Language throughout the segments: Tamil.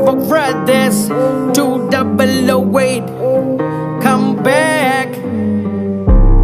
never read this. 2008, come back.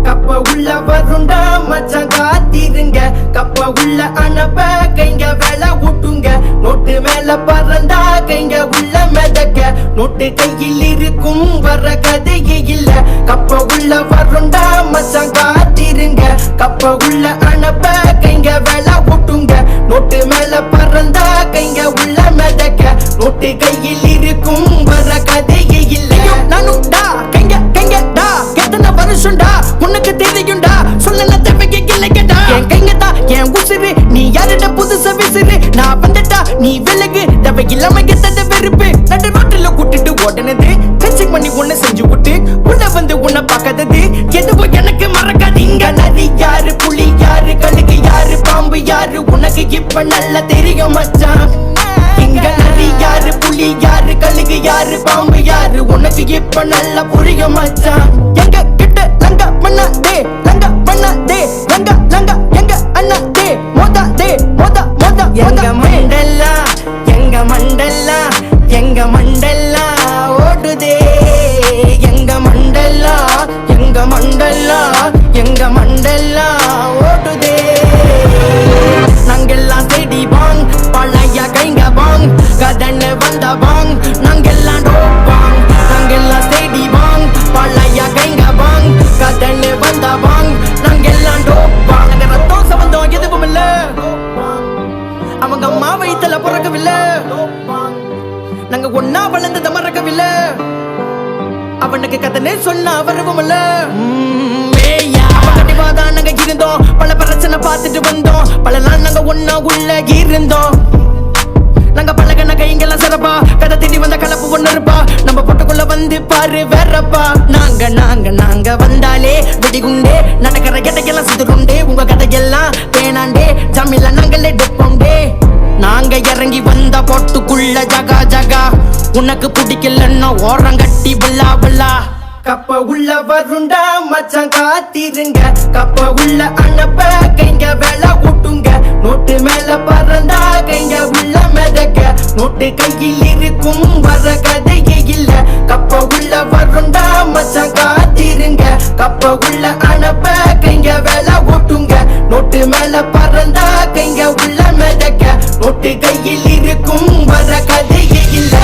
கப்ப உள்ள வருண்டா மச்சான் காத்திருங்க. கப்ப உள்ள அனுப்ப கைங்க வேலை விட்டுங்க. நோட்டு மேல பறந்தா கைங்க உள்ள மிதக்க. நோட்டு கையில் இருக்கும் வர கதையே இல்ல. கப்ப உள்ள வருண்டா மச்சான் காத்திருங்க. கப்ப உள்ள அனுப்ப கைங்க வேலை விட்டுங்க. நோட்டு மேல பறந்தா கைங்க உள்ள மிதக்க. நோட்டு கையில் இருக்கும் வர கதையே இல்ல. நானும் டா கைங்க கைங்க டா எத்தனை வருஷம்டா உனக்கு தெரியும்டா சொல்ல தேவைக்கு இல்லைங்கடா. என் கைங்க தான் என் உசுறு நீ யாருட புதுசா விசிறு. நான் வந்துட்டா நீ விலகு தேவை இல்லாம எத்தனை வெறுப்பு. நடு ரோட்டில் கூட்டிட்டு ஓடனது கன்சிங் பண்ணி ஒண்ணு செஞ்சு விட்டு உள்ள வந்து உன்னை பார்க்காதது எதுவும் எனக்கு மறக்காதீங்க. நரி யாரு புலி யாரு கழுகு யாரு பாம்பு யாரு உனக்கு இப்ப நல்லா தெரியும் மச்சான். இங்க நரி யாரு புலி யாரு கழுகு யாரு பாம்பு யாரு உனக்கு இப்ப நல்லா புரியும் மச்சான். எங்க கிட்ட லங்க பண்ணாதே லங்க பண்ணாதே லங்க லங்க எங்க அண்ணாதே மோதாதே மோதா மோதா எங்க மண்டல்லா எங்க மண்டல்லா எங்க மண்டல்லா ஓடுதே. எங்க மண்டல்லா எங்க மண்டல்லா எங்க மண்டல்லா ஓடுதே. நாங்கெல்லாம் தேடி வாங் பழைய கைங்க வாங் கதன்னு வந்த வாங் நாங்கெல்லாம் டோப்பாங். நாங்கெல்லாம் தேடி வாங் பழைய கைங்க வாங் கதன்னு வந்த வாங் நாங்கெல்லாம் டோப்பாங். நாங்க ரத்தம் சம்பந்தம் எதுவும் இல்ல. அவங்க அம்மா வயித்துல பிறக்கவில்லை. நாங்க ஒன்னா வளர்ந்தத மறக்கவில்லை. அவனுக்கு கதனே சொன்னா வரவும் இல்ல. கண்டிப்பாதான் நாங்க இருந்தோம் பல பிரச்சனை பார்த்துட்டு வந்தோம். பல நாள் நாங்க ஒன்னா உள்ள இருந்தோம். நாங்க பழகன கைங்கெல்லாம் சிறப்பா கதை திடி வந்த கலப்பு ஒண்ணு இருப்பா. நம்ம பொட்டுக்குள்ள வந்து பாரு வேறப்பா. நாங்க நாங்க நாங்க வந்தாலே வெடிகுண்டே நடக்கிற கதையெல்லாம் சுதுருண்டே. உங்க கதையெல்லாம் பேனாண்டே ஜாமில நாங்களே டொப்போண்டே. நாங்க இறங்கி வந்த பொட்டுக்குள்ள ஜகா ஜகா உனக்கு பிடிக்கலன்னா ஓரங்கட்டி பல்லா பல்லா. கப்ப உள்ள வருண்டா மச்சான் காத்திருங்க. கப்ப உள்ள அனுப்ப கைங்க வேலை விட்டுங்க. நோட்டு மேல பறந்தா கைங்க உள்ள மிதக்க. நோட்டு கையில் இருக்கும் வர கதையே இல்ல. கப்ப உள்ள வருண்டா மச்சான் காத்திருங்க. கப்ப உள்ள அனுப்ப கைங்க வேலை விட்டுங்க. நோட்டு மேல பறந்தா கைங்க உள்ள மிதக்க. நோட்டு கையில் இருக்கும் வர கதையே இல்ல.